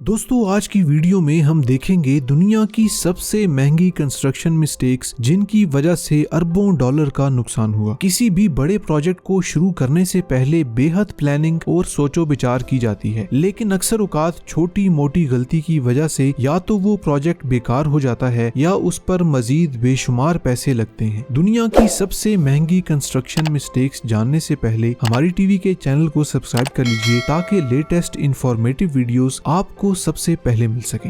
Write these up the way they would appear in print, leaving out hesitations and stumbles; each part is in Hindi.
दोस्तों आज की वीडियो में हम देखेंगे दुनिया की सबसे महंगी कंस्ट्रक्शन मिस्टेक्स जिनकी वजह से अरबों डॉलर का नुकसान हुआ। किसी भी बड़े प्रोजेक्ट को शुरू करने से पहले बेहद प्लानिंग और सोचो विचार की जाती है, लेकिन अक्सर औकात छोटी मोटी गलती की वजह से या तो वो प्रोजेक्ट बेकार हो जाता है या उस पर मजीद बेशुमार पैसे लगते हैं। दुनिया की सबसे महंगी कंस्ट्रक्शन मिस्टेक्स जानने से पहले हमारी टीवी के चैनल को सब्सक्राइब कर लीजिए ताकि लेटेस्ट इंफॉर्मेटिव वीडियोस आपको सबसे पहले मिल सके।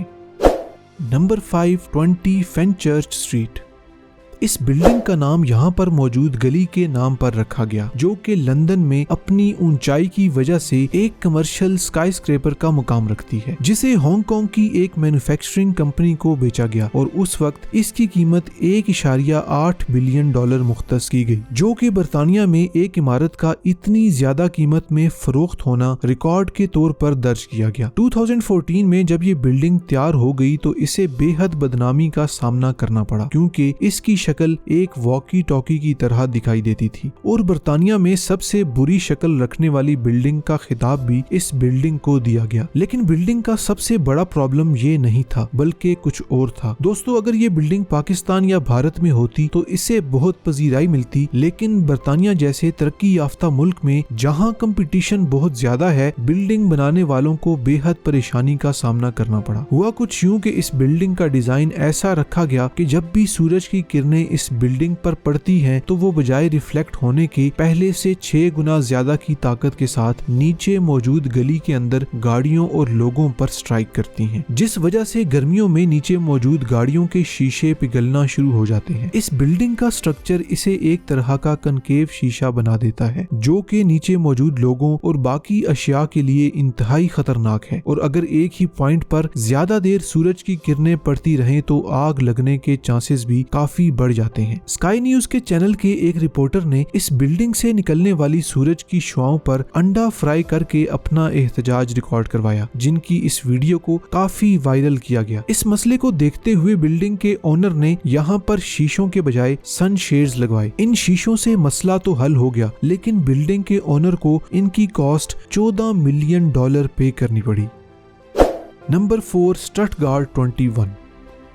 Number 5, 20 Fenchurch street. इस बिल्डिंग का नाम यहाँ पर मौजूद गली के नाम पर रखा गया, जो कि लंदन में अपनी ऊंचाई की वजह से एक कमर्शियल स्काईस्क्रेपर का मुकाम रखती है, जिसे हांगकांग की एक मैन्युफैक्चरिंग कंपनी को बेचा गया और उस वक्त इसकी कीमत 1.8 बिलियन डॉलर मुख्तस की गई, जो कि बरतानिया में एक इमारत का इतनी ज्यादा कीमत में फरोख्त होना रिकॉर्ड के तौर पर दर्ज किया गया। 2014 में जब ये बिल्डिंग तैयार हो गई तो इसे बेहद बदनामी का सामना करना पड़ा, क्योंकि इसकी शक्ल एक वॉकी टॉकी की तरह दिखाई देती थी और बरतानिया में सबसे बुरी शक्ल रखने वाली बिल्डिंग का खिताब भी इस बिल्डिंग को दिया गया। लेकिन बिल्डिंग का सबसे बड़ा प्रॉब्लम ये नहीं था बल्कि कुछ और था। दोस्तों अगर ये बिल्डिंग पाकिस्तान या भारत में होती तो इसे बहुत पजीराई मिलती, लेकिन बरतानिया जैसे तरक्की याफ्ता मुल्क में जहाँ कंपटीशन बहुत ज्यादा है, बिल्डिंग बनाने वालों को बेहद परेशानी का सामना करना पड़ा। हुआ कुछ यूं कि इस बिल्डिंग का डिजाइन ऐसा रखा गया कि जब भी सूरज की किरणें इस बिल्डिंग पर पड़ती हैं तो वो बजाय रिफ्लेक्ट होने के पहले से 6 गुना ज्यादा की ताकत के साथ नीचे मौजूद गली के अंदर गाड़ियों और लोगों पर स्ट्राइक करती हैं, जिस वजह से गर्मियों में नीचे मौजूद गाड़ियों के शीशे पिघलना शुरू हो जाते हैं। इस बिल्डिंग का स्ट्रक्चर इसे एक तरह का कनकेव शीशा बना देता है, जो कि नीचे मौजूद लोगों और बाकी अशिया के लिए इंतहाई खतरनाक है और अगर एक ही पॉइंट पर ज्यादा देर सूरज की किरणें पड़ती रहें तो आग लगने के चांसेस भी काफी बढ़ जाते हैं। स्काई न्यूज के चैनल के एक रिपोर्टर ने इस बिल्डिंग से निकलने वाली सूरज की शुआओं पर अंडा फ्राई करके अपना एहतजाज रिकॉर्ड करवाया, जिनकी इस वीडियो को काफी वायरल किया गया। इस मसले को देखते हुए बिल्डिंग के ओनर ने यहाँ पर शीशों के बजाय सन शेड्स लगवाए। इन शीशों से मसला तो हल हो गया, लेकिन बिल्डिंग के ओनर को इनकी कॉस्ट 14 मिलियन डॉलर पे करनी पड़ी। Number 4, Stuttgart 21।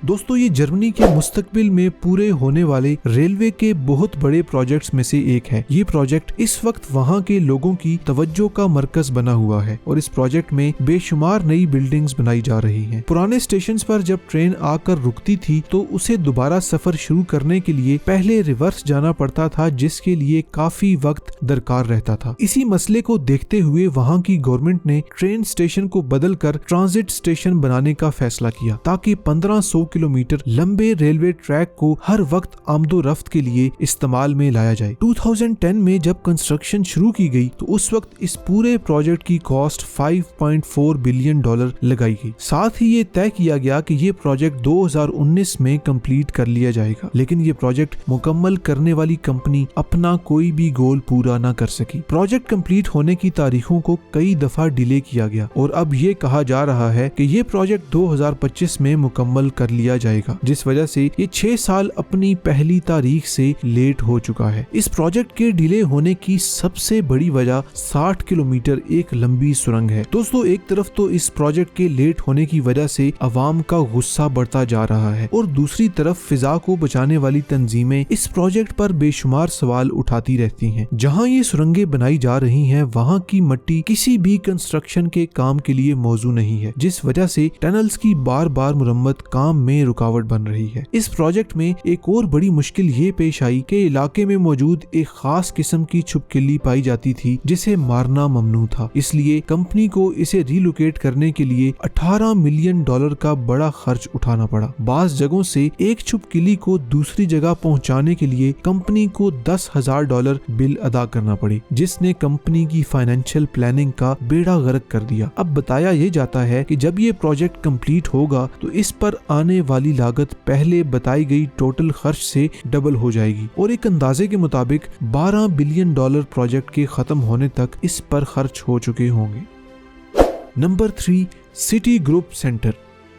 दोस्तों ये जर्मनी के मुस्तकबिल में पूरे होने वाले रेलवे के बहुत बड़े प्रोजेक्ट्स में से एक है। ये प्रोजेक्ट इस वक्त वहाँ के लोगों की तवज्जो का मरकज बना हुआ है और इस प्रोजेक्ट में बेशुमार नई बिल्डिंग्स बनाई जा रही हैं। पुराने स्टेशंस पर जब ट्रेन आकर रुकती थी तो उसे दोबारा सफर शुरू करने के लिए पहले रिवर्स जाना पड़ता था, जिसके लिए काफी वक्त दरकार रहता था। इसी मसले को देखते हुए वहाँ की गवर्नमेंट ने ट्रेन स्टेशन को बदलकर ट्रांजिट स्टेशन बनाने का फैसला किया, ताकि 1500 किलोमीटर लंबे रेलवे ट्रैक को हर वक्त आमदोरफ्त के लिए इस्तेमाल में लाया जाए। 2010 में जब कंस्ट्रक्शन शुरू की गई तो उस वक्त इस पूरे प्रोजेक्ट की कॉस्ट 5.4 बिलियन डॉलर लगाई गई। साथ ही ये तय किया गया कि ये प्रोजेक्ट 2019 में कंप्लीट कर लिया जाएगा, लेकिन ये प्रोजेक्ट मुकम्मल करने वाली कंपनी अपना कोई भी गोल पूरा न कर सकी। प्रोजेक्ट कंप्लीट होने की तारीखों को कई दफा डिले किया गया और अब ये कहा जा रहा है कि ये प्रोजेक्ट 2025 में मुकम्मल कर लिया जाएगा, जिस वजह से ये 6 साल अपनी पहली तारीख से लेट हो चुका है। इस प्रोजेक्ट के डिले होने की सबसे बड़ी वजह 60 किलोमीटर एक लंबी सुरंग है। दोस्तों एक तरफ तो इस प्रोजेक्ट के लेट होने की वजह से अवाम का गुस्सा बढ़ता जा रहा है और दूसरी तरफ फिजा को बचाने वाली तंजीमें इस प्रोजेक्ट पर बेशुमार सवाल उठाती रहती हैं। जहां ये सुरंगें बनाई जा रही हैं वहां की मिट्टी किसी भी कंस्ट्रक्शन के काम के लिए मौजू नहीं है, जिस वजह से टनल्स की बार बार मुरम्मत काम में रुकावट बन रही है। इस प्रोजेक्ट में एक और बड़ी मुश्किल ये पेश आई कि इलाके में मौजूद एक खास किस्म की छुपकिली पाई जाती थी जिसे मारना ममनू था, इसलिए कंपनी को इसे रिलोकेट करने के लिए 18 मिलियन डॉलर का बड़ा खर्च उठाना पड़ा। बाज़ जगहों से एक छुपकिली को दूसरी जगह पहुंचाने के लिए कंपनी को $10,000 बिल अदा करना पड़ी, जिसने कंपनी की फाइनेंशियल प्लानिंग का बेड़ा गर्क कर दिया। अब बताया ये जाता है कि जब ये प्रोजेक्ट कंप्लीट होगा तो इस पर आने वाली लागत पहले बताई गई टोटल खर्च से डबल हो जाएगी और एक अंदाजे के मुताबिक 12 बिलियन डॉलर प्रोजेक्ट के खत्म होने तक इस पर खर्च हो चुके होंगे। Number 3, city group centre.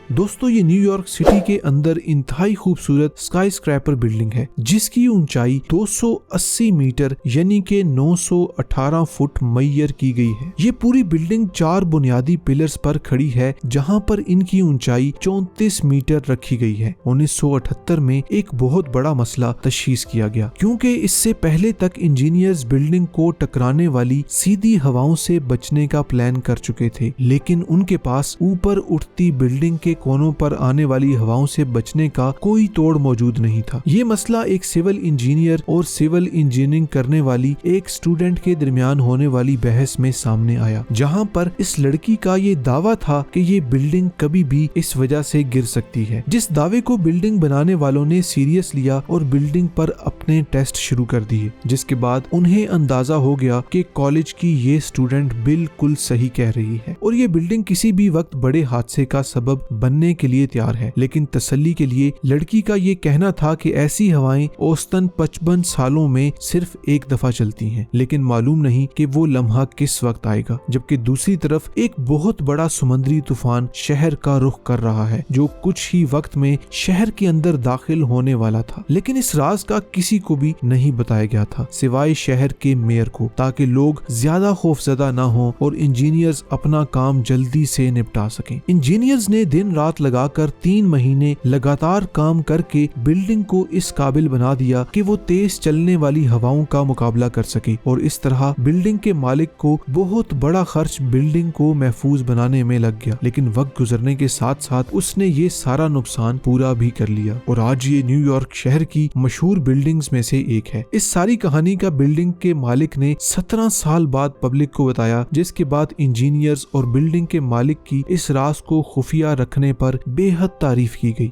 दोस्तों ये न्यूयॉर्क सिटी के अंदर इंतहाई खूबसूरत स्काई स्क्रैपर बिल्डिंग है जिसकी ऊंचाई 280 मीटर यानी कि 918 फुट मैयर की गई है। ये पूरी बिल्डिंग 4 बुनियादी पिलर्स पर खड़ी है जहां पर इनकी ऊंचाई 34 मीटर रखी गई है। 1978 में एक बहुत बड़ा मसला तशखीस किया गया क्योंकि इससे पहले तक इंजीनियर्स बिल्डिंग को टकराने वाली सीधी हवाओं से बचने का प्लान कर चुके थे, लेकिन उनके पास ऊपर उठती बिल्डिंग के कोनों पर आने वाली हवाओं से बचने का कोई तोड़ मौजूद नहीं था। ये मसला एक सिविल इंजीनियर और सिविल इंजीनियरिंग करने वाली एक स्टूडेंट के दरमियान होने वाली बहस में सामने आया, जहां पर इस लड़की का ये दावा था कि ये बिल्डिंग कभी भी इस वजह से गिर सकती है। जिस दावे को बिल्डिंग बनाने वालों ने सीरियस लिया और बिल्डिंग पर अपने टेस्ट शुरू कर दिए, जिसके बाद उन्हें अंदाजा हो गया कि कॉलेज की ये स्टूडेंट बिल्कुल सही कह रही है और ये बिल्डिंग किसी भी वक्त बड़े हादसे का सबब बनने के लिए तैयार है। लेकिन तसल्ली के लिए लड़की का ये कहना था कि ऐसी हवाएं औसतन 55 सालों में सिर्फ एक दफा चलती हैं, लेकिन मालूम नहीं कि वो लम्हा किस वक्त आएगा। जबकि दूसरी तरफ एक बहुत बड़ा समुद्री तूफान शहर का रुख कर रहा है जो कुछ ही वक्त में शहर के अंदर दाखिल होने वाला था, लेकिन इस राज का किसी को भी नहीं बताया गया था सिवाय शहर के मेयर को, ताकि लोग ज्यादा खौफजदा ना हो और इंजीनियर्स अपना काम जल्दी से निपटा सकें। इंजीनियर्स ने दिन रात लगाकर 3 महीने लगातार काम करके बिल्डिंग को इस काबिल बना दिया कि वो तेज चलने वाली हवाओं का मुकाबला कर सके और इस तरह बिल्डिंग के मालिक को बहुत बड़ा खर्च बिल्डिंग को महफूज बनाने में लग गया। लेकिन वक्त गुजरने के साथ साथ उसने ये सारा नुकसान पूरा भी कर लिया और आज ये न्यूयॉर्क शहर की मशहूर बिल्डिंग्स में से एक है। इस सारी कहानी का बिल्डिंग के मालिक ने 17 साल बाद पब्लिक को बताया, जिसके बाद इंजीनियर्स और बिल्डिंग के मालिक की इस राज को खुफिया रखने पर बेहद तारीफ की गई।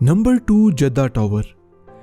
Number 2, Jeddah tower.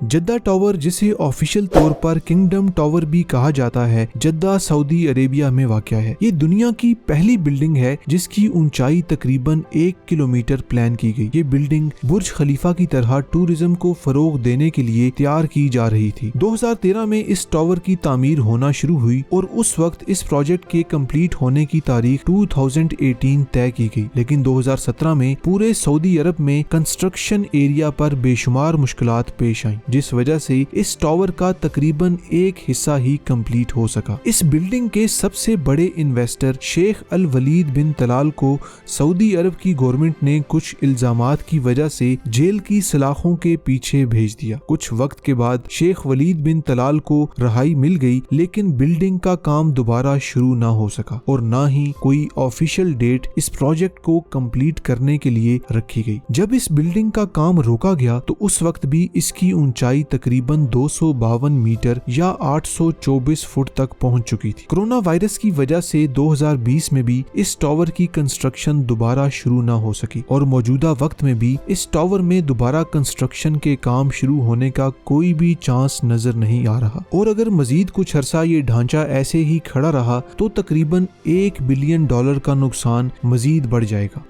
Jeddah tower, जिसे ऑफिशियल तौर पर किंगडम टावर भी कहा जाता है, जद्दा सऊदी अरेबिया में वाक़या है। ये दुनिया की पहली बिल्डिंग है जिसकी ऊंचाई तकरीबन 1 किलोमीटर प्लान की गई। ये बिल्डिंग बुर्ज खलीफा की तरह टूरिज्म को फरोग देने के लिए तैयार की जा रही थी। 2013 में इस टावर की तामीर होना शुरू हुई और उस वक्त इस प्रोजेक्ट के कंप्लीट होने की तारीख 2018 तय की गई, लेकिन 2017 में पूरे सऊदी अरब में कंस्ट्रक्शन एरिया पर बेशुमार मुश्किलात पेश आई, जिस वजह से इस टावर का तकरीबन एक हिस्सा ही कंप्लीट हो सका। इस बिल्डिंग के सबसे बड़े इन्वेस्टर शेख अल वलीद बिन तलाल को सऊदी अरब की गवर्नमेंट ने कुछ इल्जामात की वजह से जेल की सलाखों के पीछे भेज दिया। कुछ वक्त के बाद शेख वलीद बिन तलाल को रहाई मिल गई, लेकिन बिल्डिंग का काम दोबारा शुरू ना हो सका और ना ही कोई ऑफिशियल डेट इस प्रोजेक्ट को कंप्लीट करने के लिए रखी गई। जब इस बिल्डिंग का काम रोका गया तो उस वक्त भी इसकी ऊंचाई तकरीबन 252 मीटर या 824 फुट तक पहुंच चुकी थी। कोरोना वायरस की वजह से 2020 में भी इस टावर की कंस्ट्रक्शन दोबारा शुरू ना हो सकी और मौजूदा वक्त में भी इस टावर में दोबारा कंस्ट्रक्शन के काम शुरू होने का कोई भी चांस नजर नहीं आ रहा और अगर मजीद कुछ अरसा ये ढांचा ऐसे ही खड़ा रहा तो तकरीबन $1 बिलियन का नुकसान मजीद बढ़ जाएगा।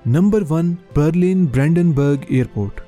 Number 1, Berlin Brandenburg airport.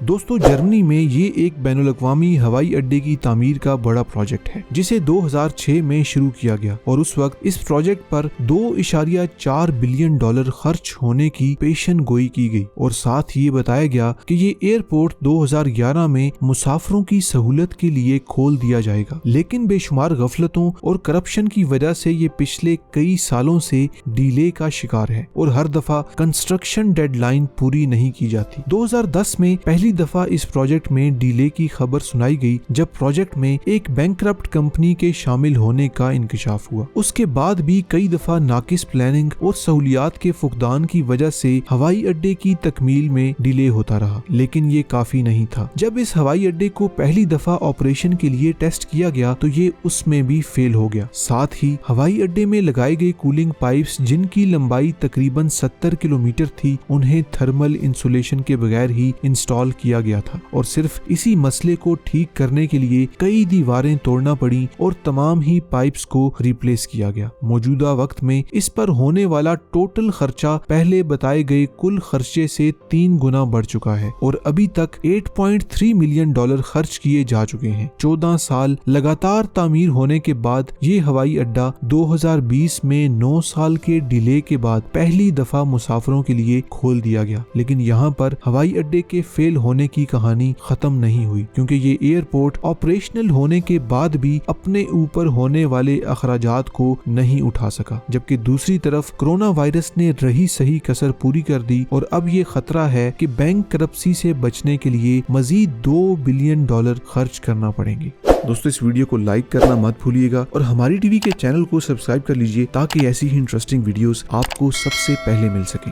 दोस्तों, जर्मनी में ये एक बैनुल-अक़वामी हवाई अड्डे की तामीर का बड़ा प्रोजेक्ट है जिसे 2006 में शुरू किया गया और उस वक्त इस प्रोजेक्ट पर $2.4 बिलियन खर्च होने की पेशन गोई की गई और साथ ये बताया गया कि ये एयरपोर्ट 2011 में मुसाफिरों की सहूलत के लिए खोल दिया जाएगा, लेकिन बेशुमार गफलतों और करप्शन की वजह से ये पिछले कई सालों से डिले का शिकार है और हर दफा कंस्ट्रक्शन डेडलाइन पूरी नहीं की जाती। 2010 में पहली दफा इस प्रोजेक्ट में डिले की खबर सुनाई गई जब प्रोजेक्ट में एक बैंकरप्ट कंपनी के शामिल होने का इंकशाफ हुआ। उसके बाद भी कई दफा नाकिस प्लानिंग और सहूलियात के फुकदान की वजह से हवाई अड्डे की तकमील में डिले होता रहा, लेकिन ये काफी नहीं था। जब इस हवाई अड्डे को पहली दफा ऑपरेशन के लिए टेस्ट किया गया तो ये उसमें भी फेल हो गया। साथ ही हवाई अड्डे में लगाए गए कूलिंग पाइप्स, जिनकी लंबाई तकरीबन 70 किलोमीटर थी, उन्हें थर्मल इंसुलेशन के बगैर ही इंस्टॉल किया गया था और सिर्फ इसी मसले को ठीक करने के लिए कई दीवारें तोड़ना पड़ी और तमाम ही पाइप्स को रिप्लेस किया गया। मौजूदा वक्त में इस पर होने वाला टोटल खर्चा पहले बताए गए कुल खर्चे से 3 गुना बढ़ चुका है और अभी तक $8.3 मिलियन खर्च किए जा चुके हैं। 14 साल लगातार तामीर होने के बाद ये हवाई अड्डा 2020 में 9 साल के डिले के बाद पहली दफा मुसाफिरों के लिए खोल दिया गया। लेकिन यहाँ पर हवाई अड्डे के फेल होने की कहानी खत्म नहीं हुई, क्योंकि ये एयरपोर्ट ऑपरेशनल होने के बाद भी अपने ऊपर होने वाले अखराजात को नहीं उठा सका, जबकि दूसरी तरफ कोरोना वायरस ने रही सही कसर पूरी कर दी और अब ये खतरा है कि बैंक करप्सी से बचने के लिए मजीद $2 बिलियन खर्च करना पड़ेंगे। दोस्तों, इस वीडियो को लाइक करना मत भूलिएगा और हमारी टीवी के चैनल को सब्सक्राइब कर लीजिए ताकि ऐसी ही इंटरेस्टिंग वीडियोस आपको सबसे पहले मिल सकें।